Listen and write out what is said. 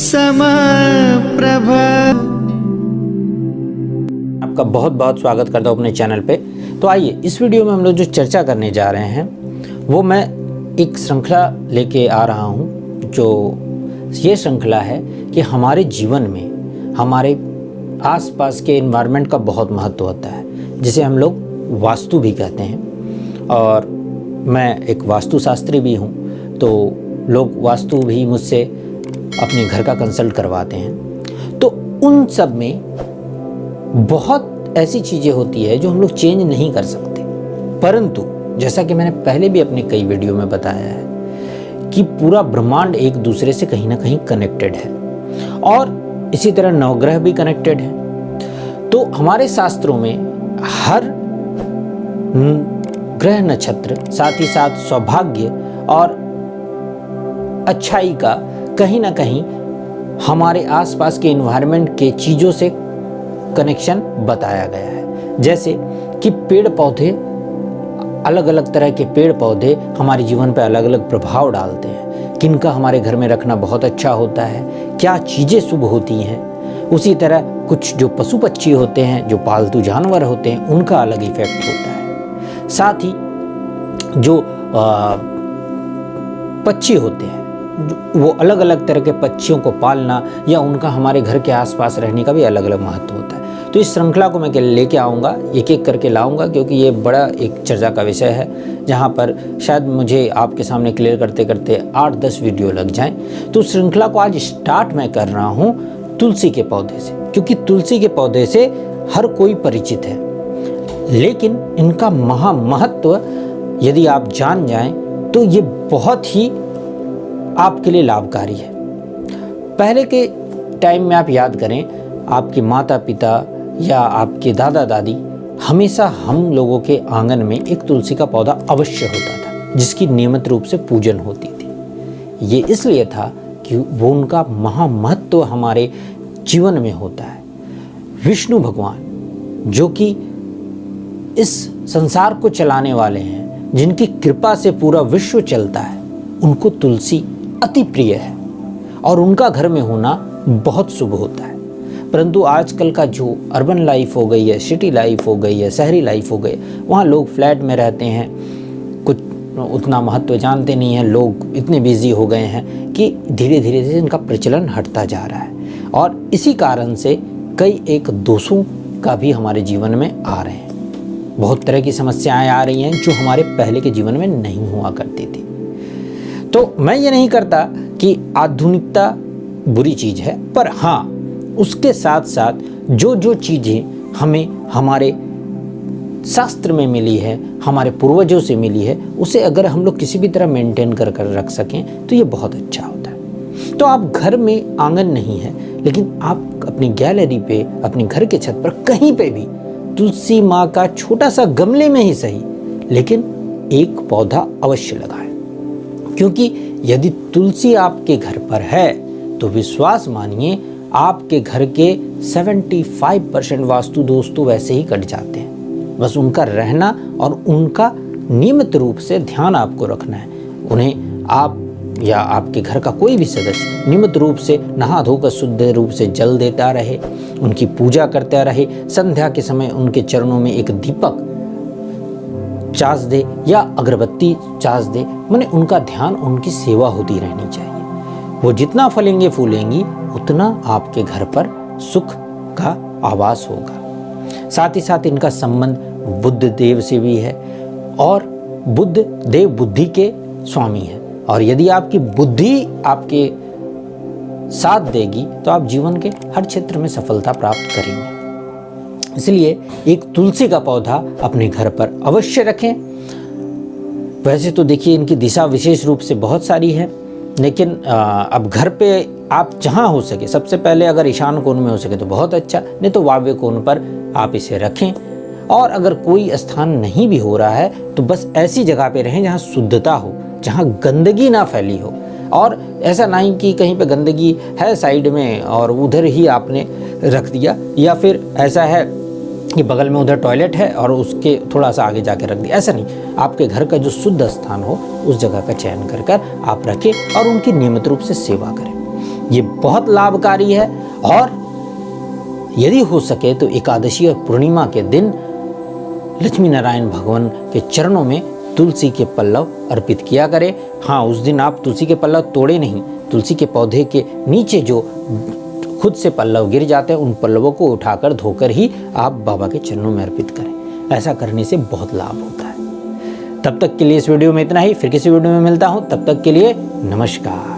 समप्रभ। आपका बहुत बहुत स्वागत करता हूँ अपने चैनल पे। तो आइए इस वीडियो में हम लोग जो चर्चा करने जा रहे हैं वो मैं एक श्रृंखला लेके आ रहा हूँ, जो ये श्रृंखला है कि हमारे जीवन में हमारे आसपास के एनवायरनमेंट का बहुत महत्व होता है, जिसे हम लोग वास्तु भी कहते हैं। और मैं एक वास्तुशास्त्री भी हूँ, तो लोग वास्तु भी मुझसे अपने घर का कंसल्ट करवाते हैं। तो उन सब में बहुत ऐसी चीज़ें होती है जो हम लोग चेंज नहीं कर सकते, परंतु जैसा कि मैंने पहले भी अपने कई वीडियो में बताया है कि पूरा ब्रह्मांड एक दूसरे से कहीं ना कहीं कनेक्टेड है, और इसी तरह नवग्रह भी कनेक्टेड है। तो हमारे शास्त्रों में हर ग्रह नक्षत्र, साथ ही साथ सौभाग्य और अच्छाई का कहीं ना कहीं हमारे आसपास के एनवायरनमेंट के चीज़ों से कनेक्शन बताया गया है। जैसे कि पेड़ पौधे, अलग अलग तरह के पेड़ पौधे हमारे जीवन पर अलग अलग प्रभाव डालते हैं। किनका हमारे घर में रखना बहुत अच्छा होता है, क्या चीज़ें शुभ होती हैं। उसी तरह कुछ जो पशु पक्षी होते हैं, जो पालतू जानवर होते हैं, उनका अलग इफेक्ट होता है। साथ ही जो पक्षी होते हैं, वो अलग अलग तरह के पक्षियों को पालना या उनका हमारे घर के आसपास रहने का भी अलग अलग महत्व होता है। तो इस श्रृंखला को मैं लेके आऊँगा, एक एक करके लाऊंगा, क्योंकि ये बड़ा एक चर्चा का विषय है, जहाँ पर शायद मुझे आपके सामने क्लियर करते करते 8-10 वीडियो लग जाएं। तो श्रृंखला को आज स्टार्ट मैं कर रहा हूँ तुलसी के पौधे से, क्योंकि तुलसी के पौधे से हर कोई परिचित है, लेकिन इनका महत्व यदि आप जान जाएं तो ये बहुत ही आपके लिए लाभकारी है। पहले के टाइम में आप याद करें, आपके माता पिता या आपके दादा दादी, हमेशा हम लोगों के आंगन में एक तुलसी का पौधा अवश्य होता था, जिसकी नियमित रूप से पूजन होती थी। ये इसलिए था कि वो उनका महत्व हमारे जीवन में होता है। विष्णु भगवान, जो कि इस संसार को चलाने वाले हैं, जिनकी कृपा से पूरा विश्व चलता है, उनको तुलसी अति प्रिय है और उनका घर में होना बहुत शुभ होता है। परंतु आजकल का जो अर्बन लाइफ हो गई है, सिटी लाइफ हो गई है, शहरी लाइफ हो गई, वहाँ लोग फ्लैट में रहते हैं, कुछ उतना महत्व जानते नहीं हैं, लोग इतने बिजी हो गए हैं कि धीरे धीरे से इनका प्रचलन हटता जा रहा है, और इसी कारण से कई एक दोषों का भी हमारे जीवन में आ रहे हैं। बहुत तरह की समस्याएं आ रही हैं जो हमारे पहले के जीवन में नहीं हुआ करती थी। तो मैं ये नहीं करता कि आधुनिकता बुरी चीज़ है, पर हाँ, उसके साथ साथ जो जो चीज़ें हमें हमारे शास्त्र में मिली है, हमारे पूर्वजों से मिली है, उसे अगर हम लोग किसी भी तरह मेंटेन कर रख सकें तो ये बहुत अच्छा होता है। तो आप घर में आंगन नहीं है, लेकिन आप अपनी गैलरी पे, अपने घर के छत पर, कहीं पे भी तुलसी माँ का छोटा सा गमले में ही सही, लेकिन एक पौधा अवश्य लगाएं। क्योंकि यदि तुलसी आपके घर पर है तो विश्वास मानिए आपके घर के 75% वास्तु दोष तो वैसे ही कट जाते हैं। बस उनका रहना और उनका नियमित रूप से ध्यान आपको रखना है। उन्हें आप या आपके घर का कोई भी सदस्य नियमित रूप से नहा धोकर शुद्ध रूप से जल देता रहे, उनकी पूजा करता रहे, संध्या के समय उनके चरणों में एक दीपक चास दे या अगरबत्ती चास दे, माने उनका ध्यान, उनकी सेवा होती रहनी चाहिए। वो जितना फलेंगे फूलेंगी, उतना आपके घर पर सुख का आवास होगा। साथ ही साथ इनका संबंध बुद्ध देव से भी है, और बुद्ध देव बुद्धि के स्वामी है, और यदि आपकी बुद्धि आपके साथ देगी तो आप जीवन के हर क्षेत्र में सफलता प्राप्त करेंगे। इसलिए एक तुलसी का पौधा अपने घर पर अवश्य रखें। वैसे तो देखिए, इनकी दिशा विशेष रूप से बहुत सारी है, लेकिन अब घर पे आप जहाँ हो सके, सबसे पहले अगर ईशान कोण में हो सके तो बहुत अच्छा, नहीं तो वायव्य कोण पर आप इसे रखें। और अगर कोई स्थान नहीं भी हो रहा है तो बस ऐसी जगह पे रहें जहाँ शुद्धता हो, जहाँ गंदगी ना फैली हो। और ऐसा नहीं कि कहीं पे गंदगी है साइड में और उधर ही आपने रख दिया, या फिर ऐसा है कि बगल में उधर टॉयलेट है और उसके थोड़ा सा आगे जाके रख दिया, ऐसा नहीं। आपके घर का जो शुद्ध स्थान हो उस जगह का चयन कर कर आप रखें और उनकी नियमित रूप से सेवा करें। ये बहुत लाभकारी है। और यदि हो सके तो एकादशी और पूर्णिमा के दिन लक्ष्मी नारायण भगवान के चरणों में तुलसी के पल्लव अर्पित किया करें। हाँ, उस दिन आप तुलसी के पल्लव तोड़े नहीं, तुलसी के पौधे के नीचे जो खुद से पल्लव गिर जाते हैं उन पल्लवों को उठाकर धोकर ही आप बाबा के चरणों में अर्पित करें। ऐसा करने से बहुत लाभ होता है। तब तक के लिए इस वीडियो में इतना ही, फिर किसी वीडियो में मिलता हूँ। तब तक के लिए नमस्कार।